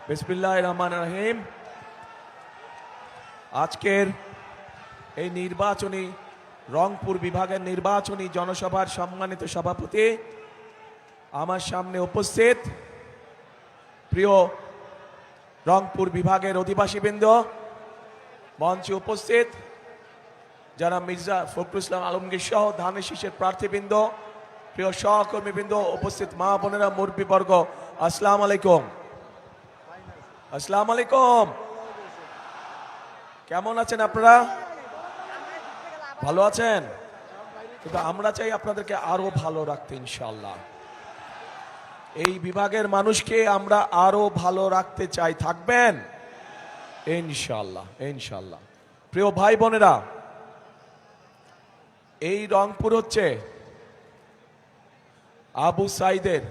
বিসমিল্লাহির রহমানির রহিম। আজকের এই নির্বাচনী রংপুর বিভাগের নির্বাচনী জনসভার সম্মানিত সভাপতি, আমার সামনে উপস্থিত প্রিয় রংপুর বিভাগের অধিবাসীবৃন্দ, মঞ্চে উপস্থিত যারা মির্জা ফখরুল ইসলাম আলমগীর সহ ধানের শীষের প্রার্থীবৃন্দ, প্রিয় সহকর্মীবৃন্দ, উপস্থিত মা বোনেরা, মুরব্বীবর্গ, আসসালামু আলাইকুম। আসসালামু আলাইকুম। কেমন আছেন আপনারা? ভালো আছেন? কিন্তু আমরা চাই আপনাদেরকে আরো ভালো রাখতে ইনশাআল্লাহ। এই বিভাগের মানুষকে আমরা আরো ভালো রাখতে চাই। থাকবেন ইনশাআল্লাহ, ইনশাআল্লাহ। প্রিয় ভাই বোনেরা, এই রংপুর হচ্ছে আবু সাইদের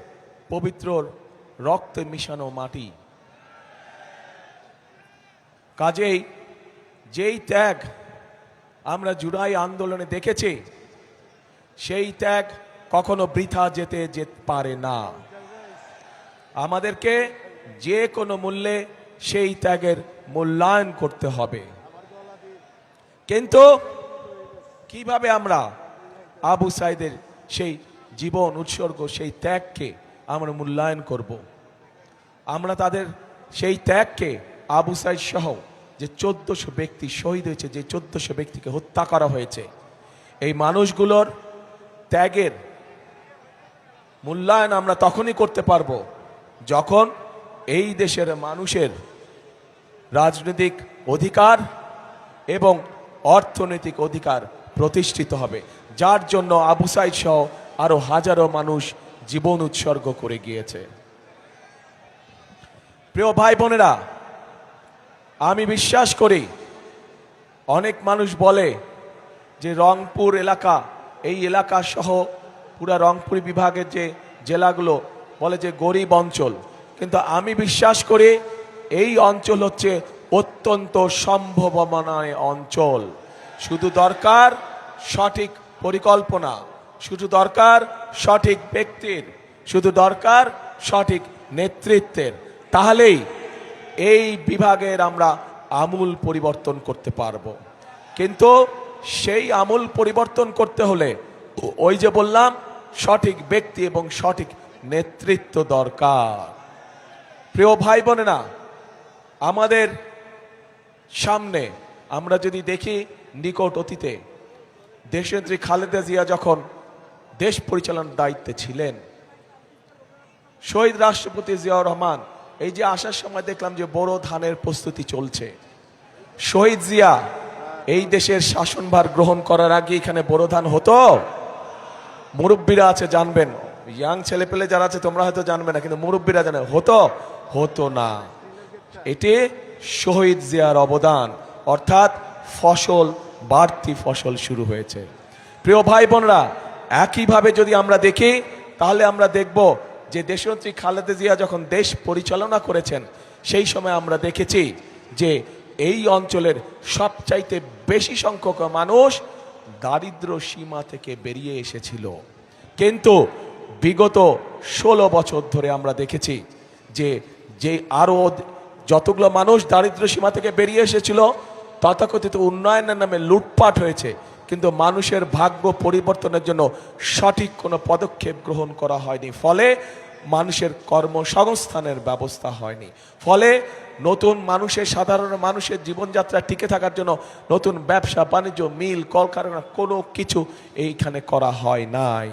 পবিত্র রক্তে মিশানো মাটি। কাজেই যেই ত্যাগ আমরা জুলাই আন্দোলনে দেখেছি, সেই ত্যাগ কখনো বৃথা যেতে পারে না। আমাদেরকে যে কোনো মূল্যে সেই ত্যাগের মূল্যায়ন করতে হবে। কিন্তু কিভাবে আমরা আবু সাইদের সেই জীবন উৎসর্গ, সেই ত্যাগকে আমরা মূল্যায়ন করব? আমরা তাদের সেই ত্যাগকে, আবু সাইদ সহ যে 1400 ব্যক্তি শহীদ হয়েছে, যে 1400 ব্যক্তিকে হত্যা করা হয়েছে, এই মানুষগুলোর ত্যাগের মূল্যায়ন আমরা তখনই করতে পারবো যখন এই দেশের মানুষের রাজনৈতিক অধিকার এবং অর্থনৈতিক অধিকার প্রতিষ্ঠিত হবে, যার জন্য আবু সাইদ সহ আরো হাজারো মানুষ জীবন উৎসর্গ করে গিয়েছে। প্রিয় ভাই বোনেরা, আমি বিশ্বাস করি, অনেক মানুষ বলে যে রংপুর এলাকা, এই এলাকা সহ পুরা রংপুর বিভাগের যে জেলাগুলো বলে যে গরিব অঞ্চল, কিন্তু আমি বিশ্বাস করি এই অঞ্চল হচ্ছে অত্যন্ত সম্ভাবনাময় অঞ্চল। শুধু দরকার সঠিক পরিকল্পনা, শুধু দরকার সঠিক ব্যক্তির, শুধু দরকার সঠিক নেতৃত্বের। তাহলেই এই বিভাগের আমরা আমূল পরিবর্তন করতে পারবো। কিন্তু সেই আমূল পরিবর্তন করতে হলে ওই যে বললাম, সঠিক ব্যক্তি এবং সঠিক নেতৃত্ব দরকার। প্রিয় ভাই বোনেরা, আমাদের সামনে আমরা যদি দেখি, নিকট অতীতে দেশনেত্রী খালেদা জিয়া যখন দেশ পরিচালনার দায়িত্বে ছিলেন, শহীদ রাষ্ট্রপতি জিয়াউর রহমান এই যে আসার সময় দেখলাম যে বড় ধানের প্রস্তুতি চলছে। শহীদ জিয়া এই দেশের শাসনভার গ্রহণ করার আগে এখানে বড় ধান হতো? মুরব্বীরা আছে জানবেন, ইয়াং ছেলে পেলে যারা আছে তোমরা হয়তো জানবে না, কিন্তু মুরব্বীরা জানে হতো না। এটি শহীদ জিয়ার অবদান, অর্থাৎ ফসল, বাড়তি ফসল শুরু হয়েছে। প্রিয় ভাই বোনরা, একইভাবে যদি আমরা দেখি, তাহলে আমরা দেখব যে দেশনেত্রী খালেদা জিয়া যখন দেশ পরিচালনা করেছেন, সেই সময় আমরা দেখেছি যে এই অঞ্চলের সবচাইতে বেশি সংখ্যক মানুষ দারিদ্র সীমা থেকে বেরিয়ে এসেছিল। কিন্তু বিগত 16 বছর ধরে আমরা দেখেছি যে আরো যতগুলো মানুষ দারিদ্র সীমা থেকে বেরিয়ে এসেছিল, তথাকথিত উন্নয়নের নামে লুটপাট হয়েছে, কিন্তু মানুষের ভাগ্য পরিবর্তনের জন্য সঠিক কোনো পদক্ষেপ গ্রহণ করা হয়নি। ফলে মানুষের কর্মসংস্থানের ব্যবস্থা হয়নি। ফলে নতুন মানুষের, সাধারণ মানুষের জীবনযাত্রা টিকে থাকার জন্য নতুন ব্যবসা বাণিজ্য, মিল, কলকারখানা কোনো কিছু এইখানে করা হয় নাই।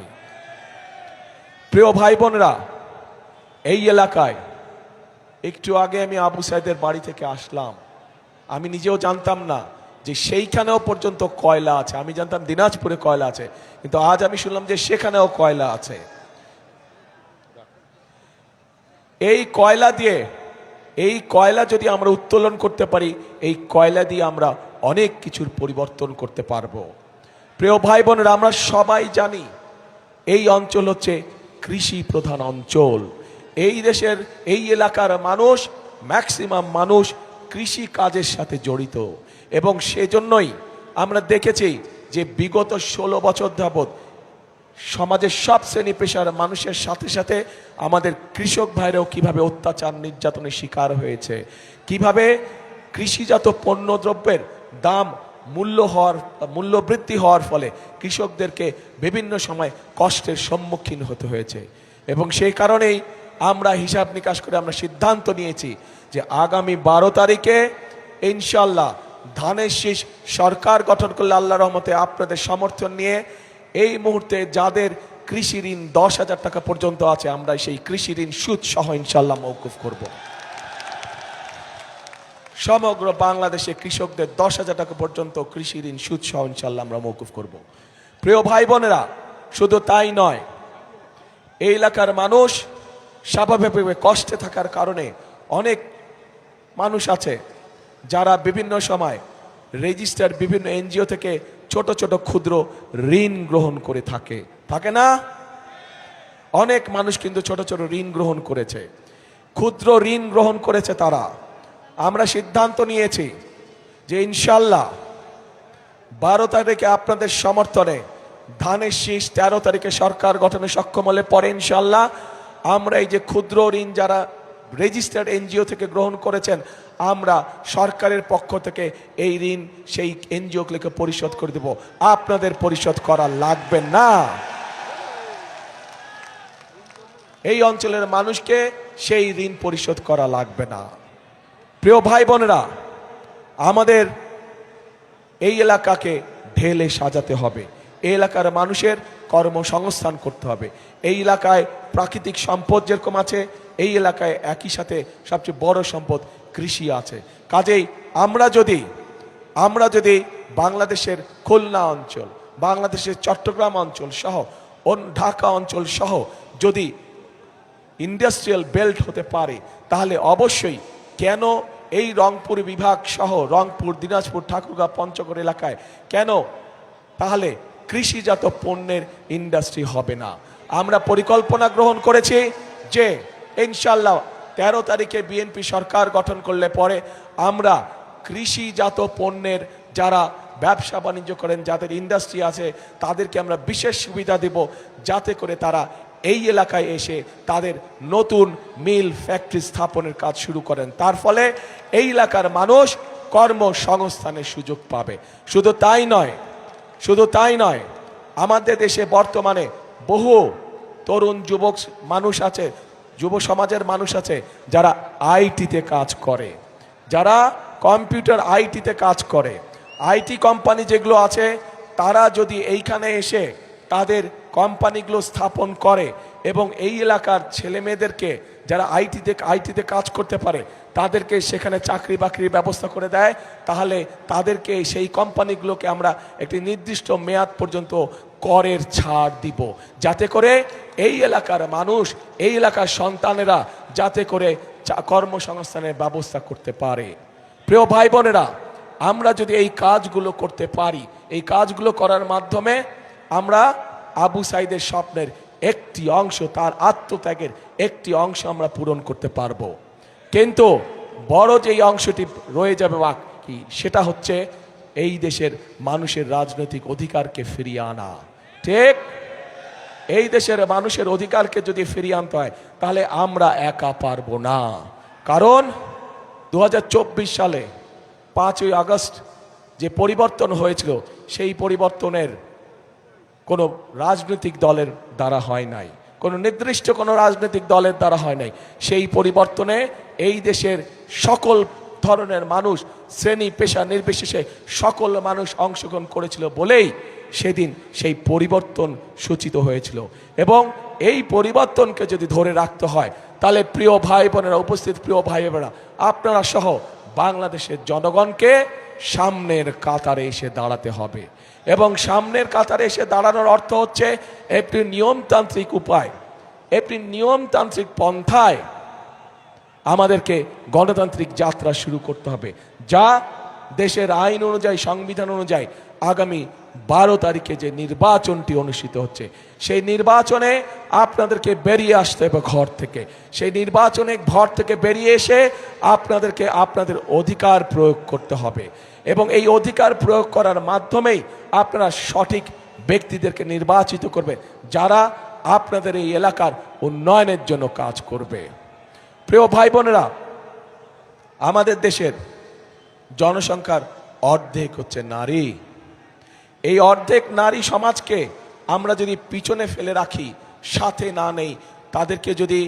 প্রিয় ভাই বোনেরা, এই এলাকায় একটু আগে আমি আবু সাইদের বাড়ি থেকে আসলাম। আমি নিজেও জানতাম না যে সেইখানেও পর্যন্ত কয়লা আছে। আমি জানতাম দিনাজপুরে কয়লা আছে, কিন্তু আজ আমি শুনলাম যে সেখানেও কয়লা আছে। এই কয়লা যদি আমরা উত্তোলন করতে পারি, এই কয়লা দিয়ে আমরা অনেক কিছুর পরিবর্তন করতে পারবো। প্রিয় ভাই বোনেরা, আমরা সবাই জানি এই অঞ্চল হচ্ছে কৃষি প্রধান অঞ্চল। এই দেশের এই এলাকার মানুষ, ম্যাক্সিমাম মানুষ কৃষি কাজের সাথে জড়িত, এবং সেজন্যই আমরা দেখেছি যে বিগত 16 বছর যাবৎ সমাজের সব শ্রেণী পেশার মানুষের সাথে সাথে আমাদের কৃষক ভাইরাও কিভাবে অত্যাচার নির্যাতনের শিকার হয়েছে, কিভাবে কৃষিজাত পণ্য দ্রব্যের দাম মূল্য বৃদ্ধি হওয়ার ফলে কৃষকদেরকে বিভিন্ন সময় কষ্টের সম্মুখীন হতে হয়েছে। এবং সেই কারণেই আমরা হিসাব নিকাশ করে আমরা সিদ্ধান্ত নিয়েছি যে আগামী 12 তারিখে ইনশাল্লাহ ধানের শীষ সরকার গঠন করলে আল্লাহর রহমতে আপনাদের সমর্থন নিয়ে এই মুহূর্তে যাদের কৃষি ঋণ 10,000 টাকা পর্যন্ত আছে, আমরা সেই কৃষি ঋণ সুদ সহ ইনশাল্লাহ মওকুফ করব। সমগ্র বাংলাদেশে কৃষকদের 10,000 টাকা পর্যন্ত কৃষি ঋণ সুদ সহ ইনশাল্লাহ আমরা মওকুফ করব। প্রিয় ভাই বোনেরা, শুধু তাই নয়, এই এলাকার মানুষ স্বাভাবিকভাবে কষ্টে থাকার কারণে অনেক মানুষ আছে যারা বিভিন্ন সময় রেজিস্টার বিভিন্ন এনজিও থেকে ছোট ছোট ক্ষুদ্র ঋণ গ্রহণ করে থাকে না? অনেক মানুষ কিন্তু ছোট ছোট ঋণ গ্রহণ করেছে, ক্ষুদ্র ঋণ গ্রহণ করেছে তারা। আমরা সিদ্ধান্ত নিয়েছি যে ইনশাল্লাহ 12 তারিখে আপনাদের সমর্থনে ধানের শীষ 13 তারিখে সরকার গঠনে সক্ষম হলে পরে ইনশাল্লাহ আমরা এই যে ক্ষুদ্র ঋণ যারা রেজিস্টার্ড এনজিও থেকে গ্রহণ করেছেন, আমরা সরকারের পক্ষ থেকে এই ঋণ সেই এনজিওগুলোকে পরিশোধ করে দেব, আপনাদের পরিশোধ করা লাগবে না। এই অঞ্চলের মানুষকে সেই ঋণ পরিশোধ করা লাগবে না। প্রিয় ভাই বোনেরা, আমাদের এই এলাকাকে ঢেলে সাজাতে হবে, এই এলাকার মানুষের কর্মসংস্থান করতে হবে। এই এলাকায় প্রাকৃতিক সম্পদ যেরকম আছে, এই এলাকায় একই সাথে সবচেয়ে বড় সম্পদ কৃষি আছে। কাজেই আমরা যদি বাংলাদেশের খুলনা অঞ্চল, বাংলাদেশের চট্টগ্রাম অঞ্চল সহ ঢাকা অঞ্চল সহ যদি ইন্ডাস্ট্রিয়াল বেল্ট হতে পারে, তাহলে অবশ্যই কেন এই রংপুর বিভাগ সহ রংপুর, দিনাজপুর, ঠাকুরগাঁও, পঞ্চগড় এলাকায় কেন তাহলে কৃষিজাত পণ্যের ইন্ডাস্ট্রি হবে না? আমরা পরিকল্পনা গ্রহণ করেছি যে ইনশাল্লাহ 13 তারিখে বিএনপি সরকার গঠন করলে পরে আমরা কৃষিজাত পণ্যের যারা ব্যবসা বাণিজ্য করেন, যাদের ইন্ডাস্ট্রি আছে, তাদেরকে আমরা বিশেষ সুবিধা দেব, যাতে করে তারা এই এলাকায় এসে তাদের নতুন মিল ফ্যাক্টরি স্থাপনের কাজ শুরু করেন। তার ফলে এই এলাকার মানুষ কর্মসংস্থানের সুযোগ পাবে। শুধু তাই নয়, আমাদের দেশে বর্তমানে বহু তরুণ যুবক মানুষ আছে, যুব সমাজের মানুষ আছে যারা আইটিতে কাজ করে, যারা কম্পিউটার আইটিতে কাজ করে। আইটি কোম্পানি যেগুলো আছে, তারা যদি এইখানে এসে তাদের কোম্পানিগুলো স্থাপন করে এবং এই এলাকার ছেলে মেয়েদেরকে যারা আইটিতে কাজ করতে পারে তাদেরকে সেখানে চাকরি বাকরির ব্যবস্থা করে দেয়, তাহলে তাদেরকে সেই কোম্পানিগুলোকে আমরা একটি নির্দিষ্ট মেয়াদ পর্যন্ত করের ছাড় দিব, যাতে করে এই এলাকার মানুষ, এই এলাকার সন্তানেরা যাতে করে কর্মসংস্থানের ব্যবস্থা করতে পারে। প্রিয় ভাই বোনেরা, আমরা যদি এই কাজগুলো করতে পারি, এই কাজগুলো করার মাধ্যমে আমরা আবু সাইদের স্বপ্নের একটি অংশ, তার আত্মত্যাগের একটি অংশ আমরা পূরণ করতে পারবো। কিন্তু বড় যেই অংশটি রয়ে যাবে বাকি, সেটা হচ্ছে এই দেশের মানুষের রাজনৈতিক অধিকারকে ফিরিয়ে আনা। ঠিক, এই দেশের মানুষের অধিকারকে যদি ফিরিয়ে আনতে হয়, তাহলে আমরা একা পারবো না। কারণ 2024 সালে 5ই আগস্ট যে পরিবর্তন হয়েছিল, সেই পরিবর্তনের কোনো রাজনৈতিক দলের দ্বারা হয় নাই, কোনো নির্দিষ্ট কোনো রাজনৈতিক দলের দ্বারা হয় নাই। সেই পরিবর্তনে এই দেশের সকল ধরনের মানুষ, শ্রেণী পেশা নির্বিশেষে সকল মানুষ অংশগ্রহণ করেছিল বলেই সেদিন সেই পরিবর্তন সূচিত হয়েছিল। এবং এই পরিবর্তনকে যদি ধরে রাখতে হয়, তাহলে প্রিয় ভাই বোনেরা, উপস্থিত প্রিয় ভাই বোনেরা, আপনারা সহ বাংলাদেশের জনগণকে সামনের কাতারে এসে দাঁড়াতে হবে। এবং সামনের কাতারে এসে দাঁড়ানোর অর্থ হচ্ছে একটি নিয়মতান্ত্রিক উপায়, একটি নিয়মতান্ত্রিক পন্থায় আমাদেরকে গণতান্ত্রিক যাত্রা শুরু করতে হবে, যা দেশের আইন অনুযায়ী, সংবিধান অনুযায়ী আগামী 12 তারিখে যে নির্বাচনটি অনুষ্ঠিত হচ্ছে, সেই নির্বাচনে আপনাদেরকে বেরিয়ে আসতে হবে ঘর থেকে। সেই নির্বাচনে ঘর থেকে বেরিয়ে এসে আপনাদেরকে আপনাদের অধিকার প্রয়োগ করতে হবে। এবং এই অধিকার প্রয়োগ করার মাধ্যমেই আপনারা সঠিক ব্যক্তিদেরকে নির্বাচিত করবে যারা আপনাদের এই এলাকার উন্নয়নের জন্য কাজ করবে। প্রিয় ভাই বোনেরা, আমাদের দেশের জনসংখ্যার অর্ধেক হচ্ছে নারী। এই অর্ধেক নারী সমাজকে আমরা যদি পিছনে ফেলে রাখি, সাথে না নেই, তাদেরকে যদি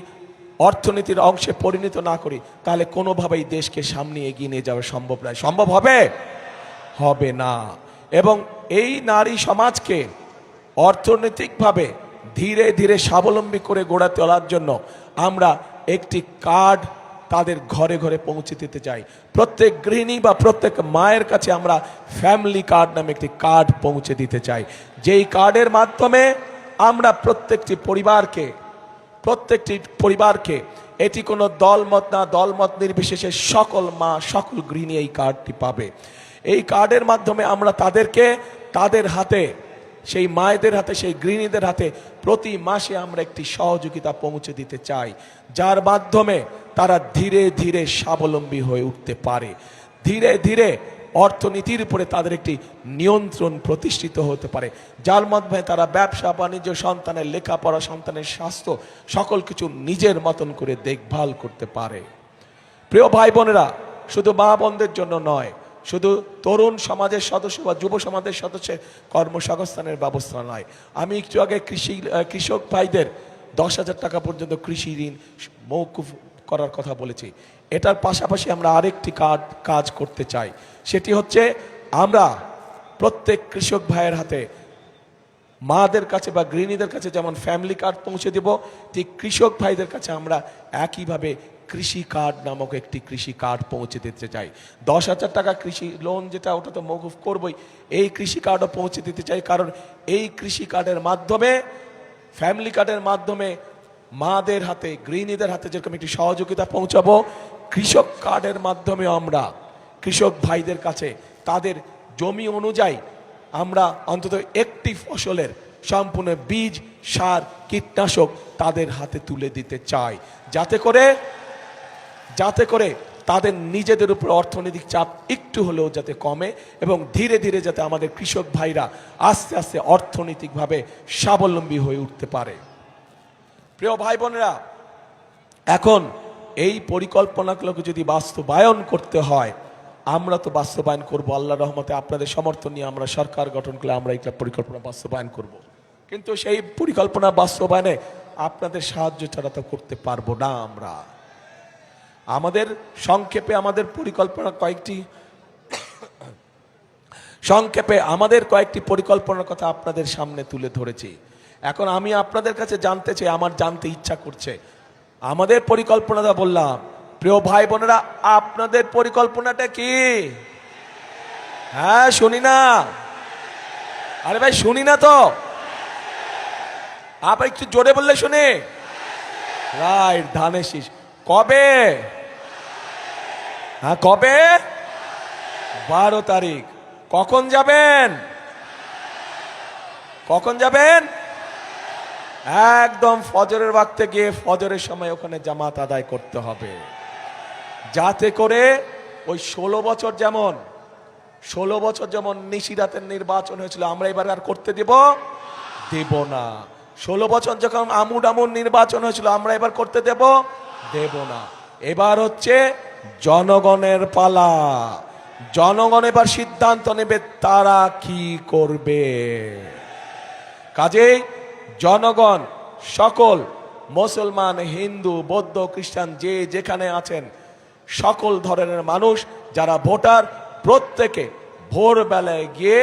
অর্থনীতির অংশে পরিণত না করি, তাহলে কোনোভাবেই দেশকে সামনে এগিয়ে নিয়ে যাওয়া সম্ভব নয়। সম্ভব হবে? হবে না। এবং এই নারী সমাজকে অর্থনৈতিকভাবে ধীরে ধীরে স্বাবলম্বী করে গড়ে তোলার জন্য আমরা একটি কার্ড তাদের ঘরে ঘরে পৌঁছে দিতে চাই। প্রত্যেক গৃহিণী বা প্রত্যেক মায়ের কাছে আমরা ফ্যামিলি কার্ড নামে একটি কার্ড পৌঁছে দিতে চাই, যেই কার্ডের মাধ্যমে আমরা প্রত্যেকটি পরিবারকে, এটি কোনো দলমত না, দলমত নির্বিশেষে সকল মা, সকল গৃহিণী এই কার্ডটি পাবে। এই কার্ডের মাধ্যমে আমরা তাদেরকে, তাদের হাতে, সেই মায়েদের হাতে, সেই গৃহিণীদের হাতে প্রতি মাসে আমরা একটি সহযোগিতা পৌঁছে দিতে চাই, যার মাধ্যমে তারা ধীরে ধীরে স্বাবলম্বী হয়ে উঠতে পারে। ধীরে ধীরে অর্থনীতির উপরে তাদের একটি নিয়ন্ত্রণ প্রতিষ্ঠিত হতে পারে, যার মাধ্যমে তারা ব্যবসা বাণিজ্য, সন্তানের লেখাপড়া, সন্তানের স্বাস্থ্য, সকল কিছু নিজের মতন করে দেখভাল করতে পারে। প্রিয় ভাই বোনেরা, শুধু মা বোনদের জন্য নয়, শুধু তরুণ সমাজের সদস্য বা যুব সমাজের সদস্যের কর্মসংস্থানের ব্যবস্থা নয়। আমি একটু আগে কৃষক ভাইদের 10,000 টাকা পর্যন্ত কৃষি ঋণ মওকুফ করার কথা বলেছি। এটার পাশাপাশি আমরা আরেকটি কাজ করতে চাই, সেটি হচ্ছে আমরা প্রত্যেক কৃষক ভাইয়ের হাতে, মাদের কাছে বা গৃহিণীদের কাছে যেমন ফ্যামিলি কার্ড পৌঁছে দেব, ঠিক কৃষক ভাইদের কাছে আমরা একইভাবে কৃষি কার্ড নামক একটি কৃষি কার্ড পৌঁছে দিতে চাই। 10,000 টাকা কৃষি লোন যেটা, ওটা তো মওকুফ করবই, এই কৃষি কার্ডও পৌঁছে দিতে চাই। কারণ এই কৃষি কার্ডের মাধ্যমে, ফ্যামিলি কার্ডের মাধ্যমে মাদের হাতে, গৃহিণীদের হাতে যেরকম একটি সহযোগিতা পৌঁছাবো, কৃষক কার্ডের মাধ্যমে আমরা কৃষক ভাইদের কাছে তাদের জমি অনুযায়ী আমরা অন্তত একটি ফসলের সম্পূর্ণ বীজ, সার, কীটনাশক তাদের হাতে তুলে দিতে চাই, যাতে করে তাদের নিজেদের উপর অর্থনৈতিক চাপ একটু হলেও যাতে কমে এবং ধীরে ধীরে যাতে আমাদের কৃষক ভাইরা আস্তে আস্তে অর্থনৈতিকভাবে স্বাবলম্বী হয়ে উঠতে পারে। প্রিয় ভাই বোনেরা, এখন এই পরিকল্পনাগুলোকে যদি বাস্তবায়ন করতে হয়, আমরা তো বাস্তবায়ন করব, আল্লাহর রহমতে আপনাদের সমর্থন নিয়ে আমরা সরকার গঠন করে আমরা একটা পরিকল্পনা বাস্তবায়ন করব। কিন্তু সেই পরিকল্পনা বাস্তবায়নে আপনাদের সাহায্য ছাড়া তো করতে পারবো না। আমরা আমাদের সংক্ষেপে আমাদের কয়েকটি পরিকল্পনার কথা আপনাদের সামনে তুলে ধরেছি। এখন আমি আপনাদের কাছে জানতে চাই, আমার জানতে ইচ্ছা করছে, আমাদের পরিকল্পনাটা বললাম, প্রিয় ভাই বোনেরা, আপনাদের পরিকল্পনাটা কি? হ্যাঁ, শুনি না। আরে ভাই, শুনি না তো। আপনি একটু জোরে বললে শুনি। রাইট, ধানের শীষ কবে? হ্যাঁ, কবে? 12 তারিখ। কখন যাবেন? একদম ফজরের ওয়াক্তে গিয়ে ফজরের সময় ওখানে জামাত আদায় করতে হবে, যাতে করে ওই 16 বছর যেমন নিশিরাতের নির্বাচন হয়েছিল, আমরা এবার আর করতে দেব না। 16 বছর যখন আমুর নির্বাচন হয়েছিল, আমরা এবার করতে দেব না। এবার হচ্ছে জনগণের পালা। জনগণ এবার সিদ্ধান্ত নেবে তারা কি করবে। কাজেই জনগণ, সকল মুসলমান, হিন্দু, বৌদ্ধ, খ্রিস্টান, যে যেখানে আছেন, সকল ধরনের মানুষ যারা ভোটার, প্রত্যেকে ভোরবেলায় গিয়ে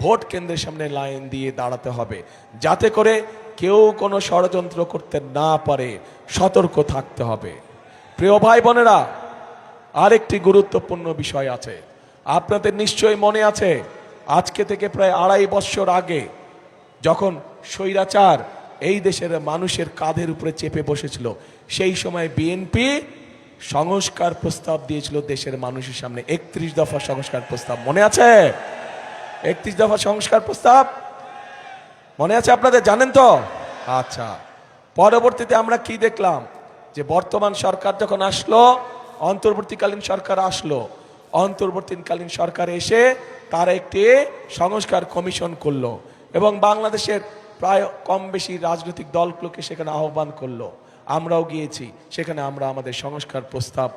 ভোট কেন্দ্রের সামনে লাইন দিয়ে দাঁড়াতে হবে, যাতে করে কেউ কোনো ষড়যন্ত্র করতে না পারে। সতর্ক থাকতে হবে। প্রিয় ভাই বোনেরা, আরেকটি গুরুত্বপূর্ণ বিষয় আছে। আপনাদের নিশ্চয়ই মনে আছে, আজকে থেকে প্রায় 2.5 বছর আগে যখন স্বৈরাচার এই দেশের মানুষের কাঁধের উপরে চেপে বসেছিল, সেই সময় বিএনপি সংস্কার প্রস্তাব দিয়েছিল দেশের মানুষের সামনে। 31 দফা সংস্কার প্রস্তাব মনে আছে? 31 দফা সংস্কার প্রস্তাব মনে আছে আপনাদের? জানেন তো? আচ্ছা, পরবর্তীতে আমরা কি দেখলাম, যে বর্তমান সরকার যখন আসলো, অন্তর্বর্তীকালীন সরকার আসলো, অন্তর্বর্তীকালীন সরকার এসে তারা একটি সংস্কার কমিশন করলো এবং বাংলাদেশের প্রায় কম বেশি রাজনৈতিক দলগুলোকে সেখানে আহ্বান করলো, আমরাও গিয়েছি, সেখানে আমরা আমাদের সংস্কার প্রস্তাব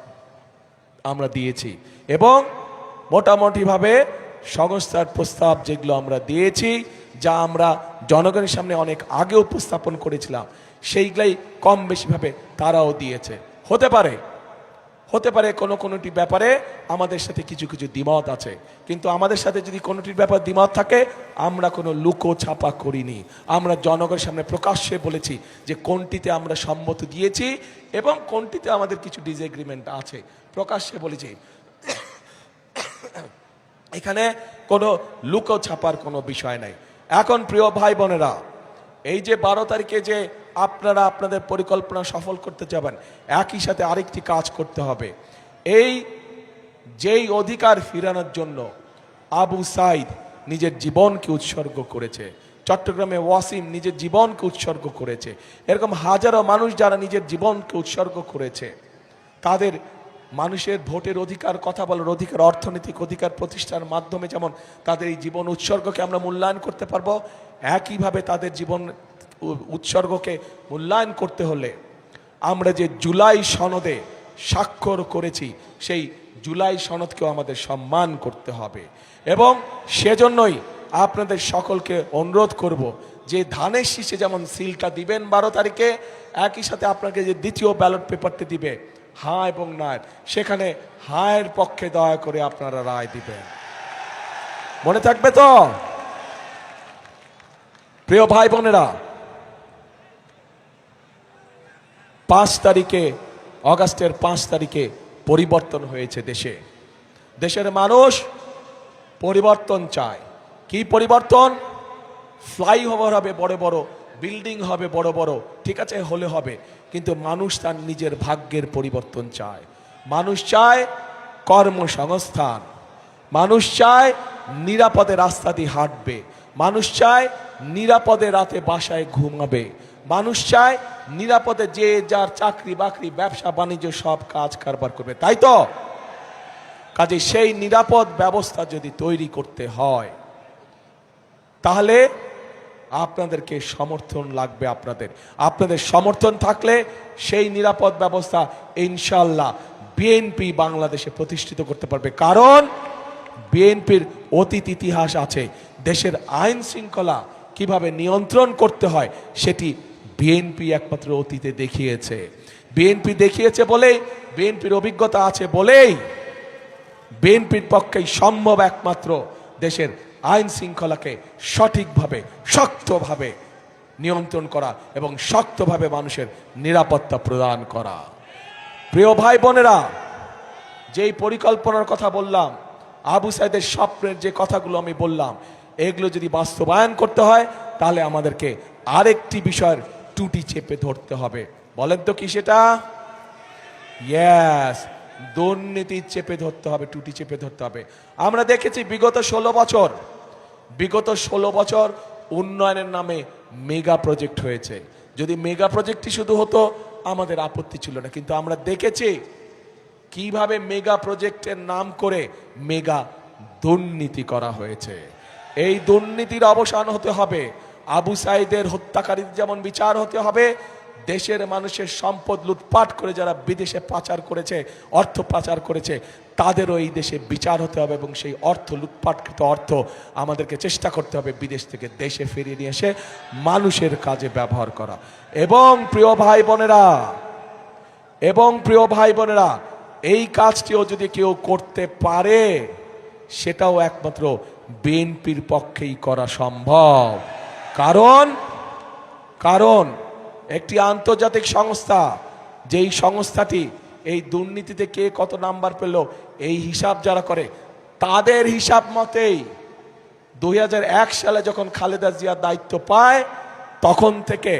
আমরা দিয়েছি এবং মোটামুটিভাবে সংস্কার প্রস্তাব যেগুলো আমরা দিয়েছি, যা আমরা জনগণের সামনে অনেক আগে উপস্থাপন করেছিলাম, সেইগুলাই কম বেশিভাবে তারাও দিয়েছে। হতে পারে কোনোটি ব্যাপারে আমাদের সাথে কিছু কিছু দ্বিমত আছে, কিন্তু আমাদের সাথে যদি কোনোটির ব্যাপারে দ্বিমত থাকে, আমরা কোনো লুকো ছাপা করিনি। আমরা জনগণের সামনে প্রকাশ্যে বলেছি যে কোনটিতে আমরা সম্মত দিয়েছি এবং কোনটিতে আমাদের কিছু ডিসএগ্রিমেন্ট আছে, প্রকাশ্যে বলেছি। এখানে কোনো লুকো ছাপার কোনো বিষয় নাই। এখন প্রিয় ভাই বোনেরা, এই যে 12 তারিখে যে আপনারা আপনাদের পরিকল্পনা সফল করতে যাবেন, একই সাথে আরেকটি কাজ করতে হবে। এই যেই অধিকার ফিরানোর জন্য আবু সাইদ নিজের জীবনকে উৎসর্গ করেছে, চট্টগ্রামে ওয়াসিম নিজের জীবনকে উৎসর্গ করেছে, এরকম হাজারো মানুষ যারা নিজের জীবনকে উৎসর্গ করেছে, তাদের মানুষের ভোটের অধিকার, কথা বলার অধিকার, অর্থনৈতিক অধিকার প্রতিষ্ঠার মাধ্যমে যেমন তাদের এই জীবন উৎসর্গকে আমরা মূল্যায়ন করতে পারবো, একইভাবে তাদের জীবন উৎসর্গকে মূল্যায়ন করতে হলে আমরা যে জুলাই সনদে স্বাক্ষর করেছি, সেই জুলাই সনদকেও আমাদের সম্মান করতে হবে। এবং সেজন্যই আপনাদের সকলকে অনুরোধ করব যে ধানের শীষে যেমন সিলটা দিবেন 12 তারিখে, একই সাথে আপনাকে যে দ্বিতীয় ব্যালট পেপারটি দিবে হ্যাঁ এবং না, সেখানে হায়ের পক্ষে দয়া করে আপনারা রায় দিবেন। মনে থাকবে তো প্রিয় ভাই বোনেরা? 5 তারিখে, অগাস্টের 5 তারিখে পরিবর্তন হয়েছে দেশের মানুষ পরিবর্তন চায়। কি পরিবর্তন? ফ্লাইওভার হবে বড় বড়, বিল্ডিং হবে বড় বড়, ঠিক আছে, হলে হবে, কিন্তু মানুষ তার নিজের ভাগ্যের পরিবর্তন চায়। মানুষ চায় কর্মসংস্থান, মানুষ চায় নিরাপদে রাস্তা দিয়ে হাঁটবে, মানুষ চায় নিরাপদে রাতে বাসায় ঘুমাবে, মানুষ চায় নিরাপদে যে যার চাকরি বাকরি ব্যবসা বাণিজ্য সব কাজ কারবার করবে, তাই তো? কাজে সেই নিরাপদ ব্যবস্থা যদি তৈরি করতে হয়, তাহলে আপনাদেরকে সমর্থন লাগবে। আপনাদের সমর্থন থাকলে সেই নিরাপদ ব্যবস্থা ইনশাল্লাহ বিএনপি বাংলাদেশে প্রতিষ্ঠিত করতে পারবে। কারণ বিএনপির অতীত ইতিহাস আছে, দেশের আইন শৃঙ্খলা কিভাবে নিয়ন্ত্রণ করতে হয় সেটি বিএনপি একমাত্র অতীতে দেখিয়েছে। বিএনপি দেখিয়েছে বলেই, বিএনপির অভিজ্ঞতা আছে বলেই বিএনপির পক্ষেই সম্ভব একমাত্র দেশের আইন শৃঙ্খলাকে সঠিকভাবে শক্তভাবে নিয়ন্ত্রণ করা এবং শক্তভাবে মানুষের নিরাপত্তা প্রদান করা। প্রিয় ভাই বোনেরা, যেই পরিকল্পনার কথা বললাম, আবু সাইদের স্বপ্নের যে কথাগুলো আমি বললাম, এগুলো যদি বাস্তবায়ন করতে হয়, তাহলে আমাদেরকে আরেকটি বিষয়ের টুটি চেপে ধরতে হবে। বলেন তো কি সেটা? ইয়েস, দুর্নীতি চেপে ধরতে হবে, টুটি চেপে ধরতে হবে। আমরা দেখেছি বিগত 16 বছর উন্নয়নের নামে মেগা প্রজেক্ট হয়েছে। যদি মেগা প্রজেক্টই শুধু হতো আমাদের আপত্তি ছিল না, কিন্তু আমরা দেখেছি কিভাবে মেগা প্রজেক্টের নাম করে মেগা দুর্নীতি করা হয়েছে। এই দুর্নীতির অবসান হতে হবে। আবু সাইদের হত্যাকারীদের যেমন বিচার হতে হবে, দেশের মানুষের সম্পদ লুটপাট করে যারা বিদেশে পাচার করেছে, অর্থ পাচার করেছে, তাদেরও এই দেশে বিচার হতে হবে এবং সেই অর্থ, লুটপাটকৃত অর্থ আমাদেরকে চেষ্টা করতে হবে বিদেশ থেকে দেশে ফিরিয়ে নিয়ে এসে মানুষের কাজে ব্যবহার করা। এবং প্রিয় ভাই বোনেরা, এই কাজটিও যদি কেউ করতে পারে, সেটাও একমাত্র বিএনপির পক্ষেই করা সম্ভব। কারণ একটি আন্তর্জাতিক সংস্থা, যেই সংস্থাটি এই দুর্নীতিতে কে কত নাম্বার পেল এই হিসাব যারা করে, তাদের হিসাব মতেই 2001 সালে যখন খালেদা জিয়া দায়িত্ব পায়, তখন থেকে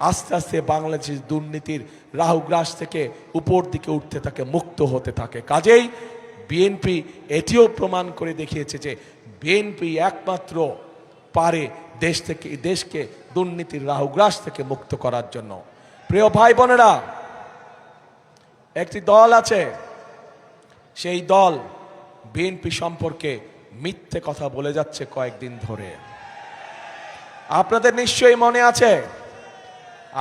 আস্তে আস্তে বাংলাদেশ দুর্নীতির রাহুগ্রাস থেকে উপর দিকে উঠতে থাকে, মুক্ত হতে থাকে। কাজেই বিএনপি এটিও প্রমাণ করে দেখিয়েছে যে বিএনপি একমাত্র পারে দেশকে দুর্নীতির রাহুগ্রাস থেকে মুক্ত করার জন্য। প্রিয় ভাই বোনেরা, একটি দল আছে, সেই দল বিএনপি সম্পর্কে মিথ্যে কথা বলে যাচ্ছে কয়েকদিন ধরে। আপনাদের নিশ্চয়ই মনে আছে,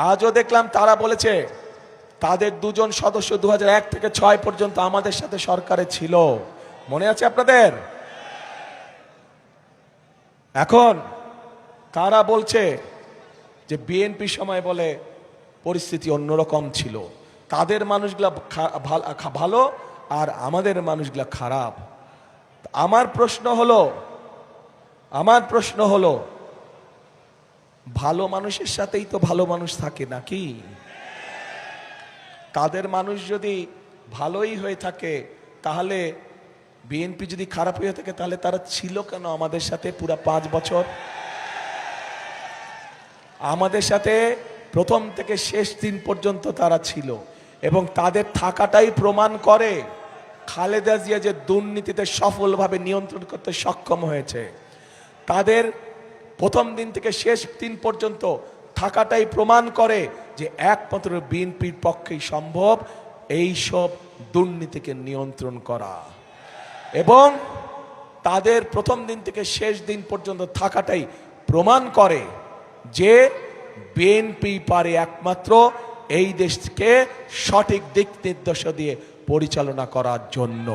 আজও দেখলাম তারা বলেছে তাদের দুজন সদস্য 2001 থেকে 6 পর্যন্ত আমাদের সাথে সরকারে ছিল। মনে আছে আপনাদের? এখন তারা বলছে যে বিএনপি সময় বলে পরিস্থিতি অন্যরকম ছিল, তাদের মানুষগুলা ভালো আর আমাদের মানুষগুলা খারাপ। আমার প্রশ্ন হলো ভালো মানুষের সাথেই তো ভালো মানুষ থাকে নাকি? তাদের মানুষ যদি ভালোই হয়ে থাকে, তাহলে বিএনপি যদি খারাপ হয়ে থাকে, তাহলে তারা ছিল কেন আমাদের সাথে পুরা 5 বছর? আমাদের সাথে প্রথম থেকে শেষ দিন পর্যন্ত তারা ছিল, এবং তাদের থাকাটাই প্রমাণ করে খালেদা জিয়া যে দুর্নীতিতে সফলভাবে নিয়ন্ত্রণ করতে সক্ষম হয়েছে। তাদের প্রথম দিন থেকে শেষ দিন পর্যন্ত থাকাটাই প্রমাণ করে যে একমাত্র বিএনপির পক্ষেই সম্ভব এই সব দুর্নীতিকে নিয়ন্ত্রণ করা। এবং তাদের প্রথম দিন থেকে শেষ দিন পর্যন্ত থাকাটাই প্রমাণ করে যে বিএনপি পারে একমাত্র এই দেশকে সঠিক দিক নির্দেশনা দিয়ে পরিচালনা করার জন্য।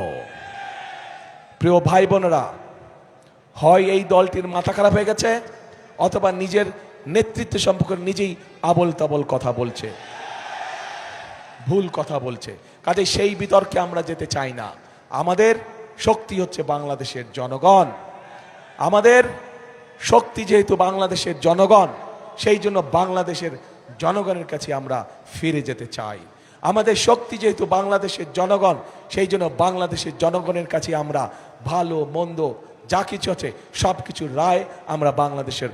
প্রিয় ভাই বোনেরা, হয় এই দলটির মাথা খারাপ হয়ে গেছে, অথবা নিজের নেতৃত্ব সম্পর্কে নিজেই আবল তাবল কথা বলছে, ভুল কথা বলছে। কাজে সেই বিতর্কে আমরা যেতে চাই না। আমাদের শক্তি হচ্ছে বাংলাদেশের জনগণ। আমাদের শক্তি যেহেতু বাংলাদেশের জনগণ, সেই জন্য বাংলাদেশের জনগণের কাছে আমরা ফিরে যেতে চাই। আমাদের শক্তি যেহেতু বাংলাদেশের জনগণ, সেই জন্য বাংলাদেশের জনগণের কাছে আমরা ভালো মন্দ যা কিছু আছে সব কিছুর রায় আমরা বাংলাদেশের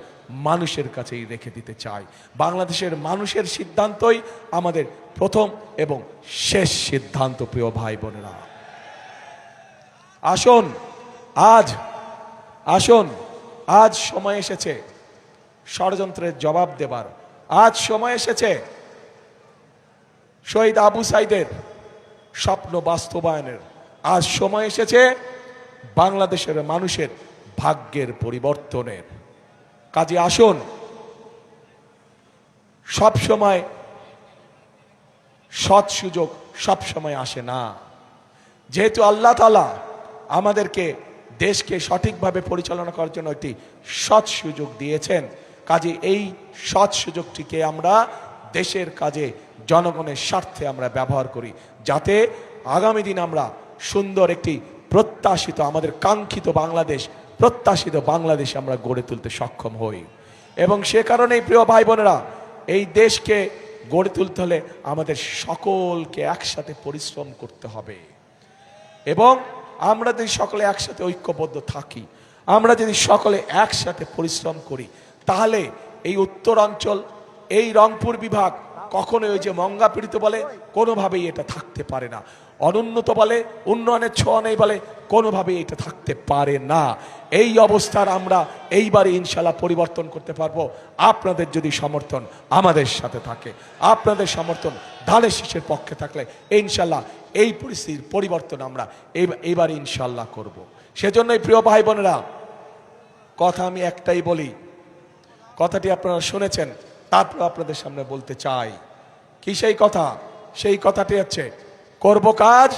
মানুষের কাছেই রেখে দিতে চাই। বাংলাদেশের মানুষের সিদ্ধান্তই আমাদের প্রথম এবং শেষ সিদ্ধান্ত। প্রিয় ভাই বোনেরা, আসুন আজ সময় এসেছে ষড়যন্ত্রের জবাব দেবার। আজ সময় এসেছে শহীদ আবু সাইদের স্বপ্ন বাস্তবায়নের। আজ সময় এসেছে বাংলাদেশের মানুষের ভাগ্যের পরিবর্তনের। কাজে আসুন, সব সময় সৎ সুযোগ সব সময় আসে না। যেহেতু আল্লাহ তাআলা আমাদেরকে দেশকে সঠিকভাবে পরিচালনা করার জন্য একটি সৎ সুযোগ দিয়েছেন, কাজে এই সৎ সুযোগটিকে আমরা দেশের কাজে জনগণের স্বার্থে আমরা ব্যবহার করি, যাতে আগামী দিন আমরা সুন্দর একটি প্রত্যাশিত, আমাদের কাঙ্ক্ষিত বাংলাদেশ আমরা গড়ে তুলতে সক্ষম হই। এবং সে কারণেই প্রিয় ভাই বোনেরা, এই দেশকে গড়ে তুলতে হলে আমাদের সকলকে একসাথে পরিশ্রম করতে হবে। এবং আমরা যদি সকলে একসাথে ঐক্যবদ্ধ থাকি, আমরা যদি সকলে একসাথে পরিশ্রম করি, তাহলে এই উত্তরাঞ্চল, এই রংপুর বিভাগ কখনোই ওই যে মঙ্গাপীড়িত বলে কোনোভাবেই এটা থাকতে পারে না, অনুন্নত বলে উন্নয়নের ছোঁয়া নেই বলে কোনোভাবেই এটা থাকতে পারে না। এই অবস্থার আমরা এইবারে ইনশাল্লাহ পরিবর্তন করতে পারবো, আপনাদের যদি সমর্থন আমাদের সাথে থাকে, আপনাদের সমর্থন ধানের শীষের পক্ষে থাকলে ইনশাল্লাহ এই পরিস্থিতির পরিবর্তন আমরা এইবারে ইনশাল্লাহ করব। সেজন্যই প্রিয় ভাই বোনেরা, কথা আমি একটাই বলি, কথাটি আপনারা শুনেছেন, তারপর আপনাদের সামনে বলতে চাই। কি সেই কথা? সেই কথাটি হচ্ছে করব কাজ,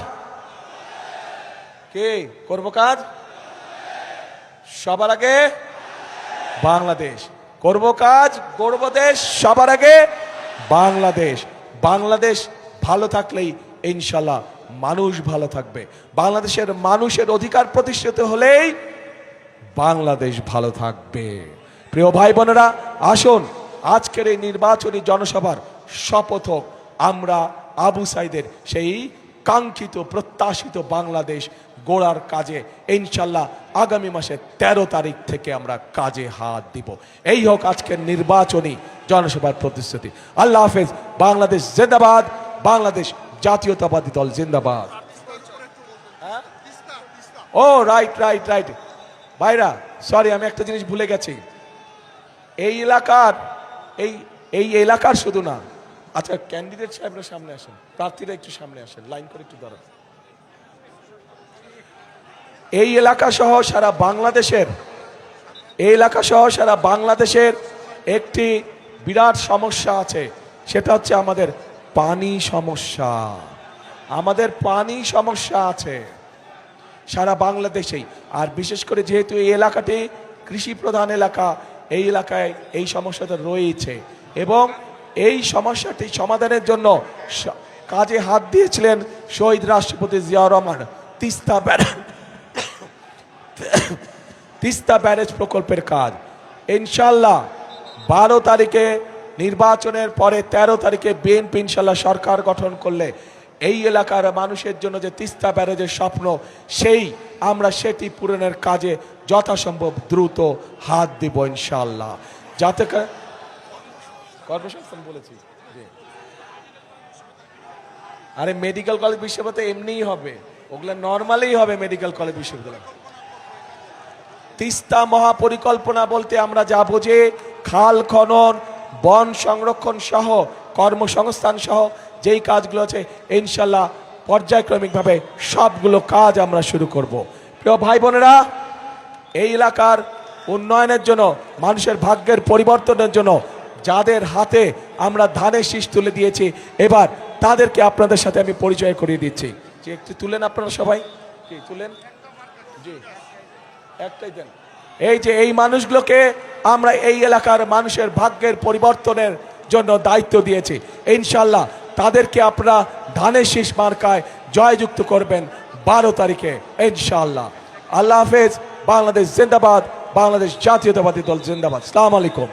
কে করব কাজ? সবার আগে বাংলাদেশ। করব কাজ, গড়ব দেশ, সবার আগে বাংলাদেশ। বাংলাদেশ ভালো থাকলেই ইনশাল্লাহ মানুষ ভালো থাকবে। বাংলাদেশের মানুষের অধিকার প্রতিষ্ঠিত হলেই বাংলাদেশ ভালো থাকবে। প্রিয় ভাই বোনেরা, আসুন আজকের এই নির্বাচনী জনসভার শপথ হোক আমরা আবু সাইদের সেই কাঙ্ক্ষিত প্রত্যাশিত বাংলাদেশ গড়ার কাজে ইনশাল্লাহ আগামী মাসের 13 তারিখ থেকে আমরা কাজে হাত দিব। এই হোক আজকের নির্বাচনী জনসভার প্রতিশ্রুতি। আল্লাহ হাফেজ। বাংলাদেশ জিন্দাবাদ, বাংলাদেশ জাতীয়তাবাদী দল জিন্দাবাদ। ও রাইট রাইট রাইট ভাইরা, সরি আমি একটা জিনিস ভুলে গেছি। এই এলাকার শুধু না, আচ্ছা ক্যান্ডিডেট সাহেবরা সামনে আসেন, প্রার্থীরা একটু সামনে আসেন, লাইন করে একটু দাঁড়ান। এই এলাকা সহ সারা বাংলাদেশের একটি বিরাট সমস্যা আছে, সেটা হচ্ছে আমাদের পানি সমস্যা। আমাদের পানি সমস্যা আছে সারা বাংলাদেশেই, আর বিশেষ করে যেহেতু এই এলাকাটি কৃষি প্রধান এলাকা, এই এলাকায় এই সমস্যাটা রয়েছে এবং এই সমস্যাটি সমাধানের জন্য কাজে হাত দিয়েছিলেন শহীদ রাষ্ট্রপতি জিয়াউর রহমান। তিস্তা ব্যারেজ প্রকল্পের কাজ ইনশাল্লাহ 12 তারিখে নির্বাচনের পরে 13 তারিখে বিএনপি ইনশাল্লাহ সরকার গঠন করলে এই এলাকার মানুষের জন্য যে তিস্তা ব্যারেজের স্বপ্ন, আমরা সেটি পূরণের কাজে যথাসম্ভব দ্রুত হাত দিব ইনশাল্লাহ। যাতে কর্মসংস্থান বলেছি, আরে মেডিকেল কলেজ বিশ্ববিদ্যালয় এমনিই হবে, ওগুলা নর্মালি হবে মেডিকেল কলেজ বিশ্ববিদ্যালয়। তিস্তা মহাপরিকল্পনা বলতে আমরা যা বুঝি খাল খনন, বন সংরক্ষণ সহ কর্মসংস্থান সহ যেই কাজগুলো আছে ইনশাল্লাহ পর্যায়ক্রমিকভাবে সবগুলো কাজ আমরা শুরু করব। প্রিয় ভাই বোনেরা, এই এলাকার উন্নয়নের জন্য, মানুষের ভাগ্যের পরিবর্তনের জন্য যাদের হাতে আমরা ধানের শীষ তুলে দিয়েছি, এবার তাদেরকে আপনাদের সাথে আমি পরিচয় করিয়ে দিচ্ছি। যে একটু তুলেন আপনারা সবাই, কি তুলেন, জি একটাই দেন। এই যে এই মানুষগুলোকে আমরা এই এলাকার মানুষের ভাগ্যের পরিবর্তনের জন্য দায়িত্ব দিয়েছি। ইনশাল্লাহ তাদেরকে আপনারা ধানের শীষ মার্কায় জয়যুক্ত করবেন 12 তারিখে ইনশাল্লাহ। আল্লাহ হাফেজ। বাংলাদেশ জিন্দাবাদ, বাংলাদেশ জাতীয়তাবাদী দল জিন্দাবাদ। আসসালামু আলাইকুম।